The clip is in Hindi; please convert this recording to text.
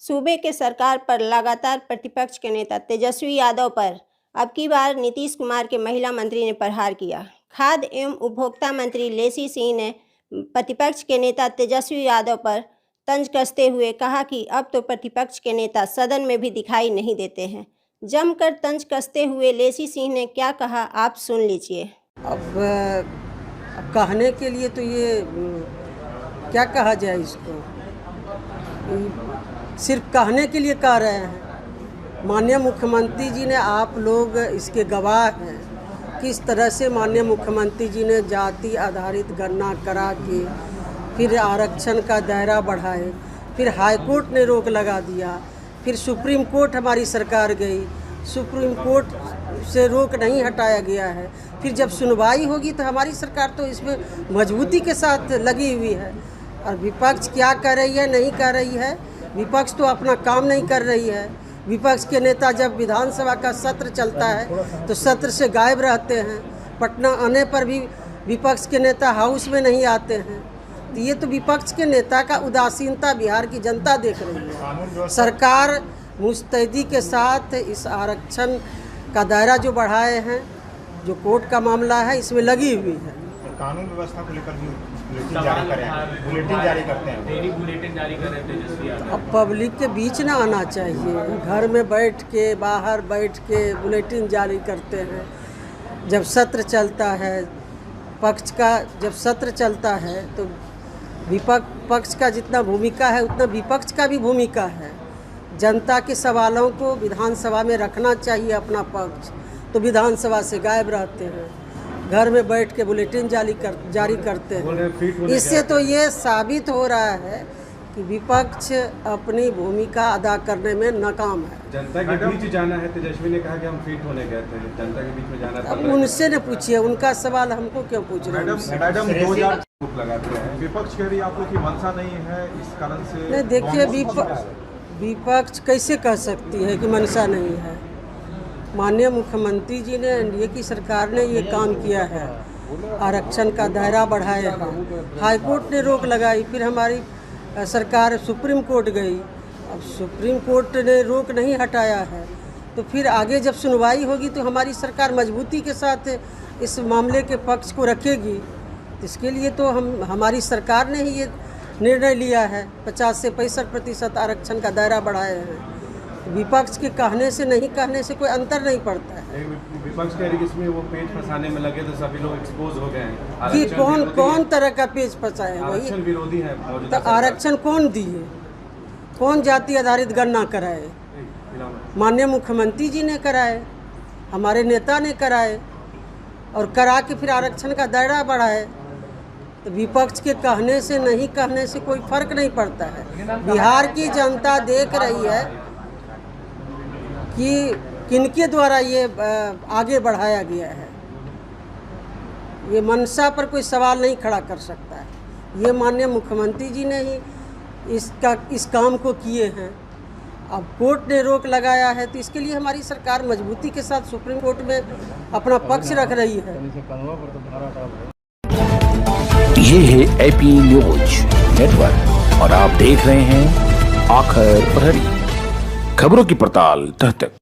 सूबे के सरकार पर लगातार प्रतिपक्ष के नेता तेजस्वी यादव पर अब की बार नीतीश कुमार के महिला मंत्री ने प्रहार किया। खाद्य एवं उपभोक्ता मंत्री लेसी सिंह ने प्रतिपक्ष के नेता तेजस्वी यादव पर तंज कसते हुए कहा कि अब तो प्रतिपक्ष के नेता सदन में भी दिखाई नहीं देते हैं। जमकर तंज कसते हुए लेसी सिंह ने क्या कहा, आप सुन लीजिए। अब कहने के लिए तो ये क्या कहा जाए, इसको सिर्फ कहने के लिए कह रहे हैं। माननीय मुख्यमंत्री जी ने, आप लोग इसके गवाह हैं, किस तरह से माननीय मुख्यमंत्री जी ने जाति आधारित गणना करा के फिर आरक्षण का दायरा बढ़ाए, फिर हाई कोर्ट ने रोक लगा दिया, फिर सुप्रीम कोर्ट हमारी सरकार गई, सुप्रीम कोर्ट से रोक नहीं हटाया गया है। फिर जब सुनवाई होगी तो हमारी सरकार तो इसमें मजबूती के साथ लगी हुई है। और विपक्ष क्या कर रही है, नहीं कर रही है, विपक्ष तो अपना काम नहीं कर रही है। विपक्ष के नेता जब विधानसभा का सत्र चलता है तो सत्र से गायब रहते हैं। पटना आने पर भी विपक्ष के नेता हाउस में नहीं आते हैं। तो ये तो विपक्ष के नेता का उदासीनता बिहार की जनता देख रही है। सरकार मुस्तैदी के साथ इस आरक्षण का दायरा जो बढ़ाए हैं, जो कोर्ट का मामला है, इसमें लगी हुई है। कानून व्यवस्था को लेकर भी बुलेटिन जारी करते हैं, डेली बुलेटिन जारी कर रहे थे। अब पब्लिक के बीच ना आना चाहिए। घर में बैठ के, बाहर बैठ के बुलेटिन जारी करते हैं। जब सत्र चलता है, पक्ष का जब सत्र चलता है तो पक्ष का जितना भूमिका है उतना विपक्ष का भी भूमिका है। जनता के सवालों को विधानसभा में रखना चाहिए अपना पक्ष, तो विधानसभा से गायब रहते हैं, घर में बैठ के बुलेटिन जारी करते हैं। इससे तो ये साबित हो रहा है कि विपक्ष अपनी भूमिका अदा करने में नाकाम है। जनता के बीच जाना है, तेजस्वी ने कहा कि हम फिट होने गए थे, जनता के बीच में जाना है। अब उनसे न पूछिए, उनका सवाल हमको क्यों पूछ रहे हैं। मैडम 2000 लगाते हैं, विपक्ष कह रही है आपको कि मंशा नहीं है, इस कारण से नहीं। देखिए, विपक्ष कैसे कह सकती है कि मंशा नहीं है। माननीय मुख्यमंत्री जी ने, एनडीए की सरकार ने ये काम किया है, आरक्षण का दायरा बढ़ाया है। हाई कोर्ट ने रोक लगाई, फिर हमारी सरकार सुप्रीम कोर्ट गई, अब सुप्रीम कोर्ट ने रोक नहीं हटाया है। तो फिर आगे जब सुनवाई होगी तो हमारी सरकार मजबूती के साथ इस मामले के पक्ष को रखेगी। इसके लिए तो हमारी सरकार ने ही ये निर्णय लिया है, 50 से 65% आरक्षण का दायरा बढ़ाया है। विपक्ष के कहने से नहीं कहने से कोई अंतर नहीं पड़ता है। विपक्ष कह रही है इसमें वो पेच फंसाने में लगे तो सभी लोग एक्सपोज हो गए हैं कि कौन तरह का पेच फंसाए, वही विरोधी है। तो आरक्षण कौन दिए, कौन जाति आधारित गणना कराए? माननीय मुख्यमंत्री जी ने कराए, हमारे नेता ने कराए, और करा के फिर आरक्षण का दायरा बढ़ाए। तो विपक्ष के कहने से नहीं कहने से कोई फर्क नहीं पड़ता है। बिहार की जनता देख रही है कि किनके द्वारा ये आगे बढ़ाया गया है। ये मंशा पर कोई सवाल नहीं खड़ा कर सकता है। ये माननीय मुख्यमंत्री जी ने ही इस काम को किए हैं। अब कोर्ट ने रोक लगाया है तो इसके लिए हमारी सरकार मजबूती के साथ सुप्रीम कोर्ट में अपना पक्ष रख रही है। ये है एपी न्यूज नेटवर्क और आप देख रहे हैं आखिर प्रहरी, खबरों की पड़ताल तह तक।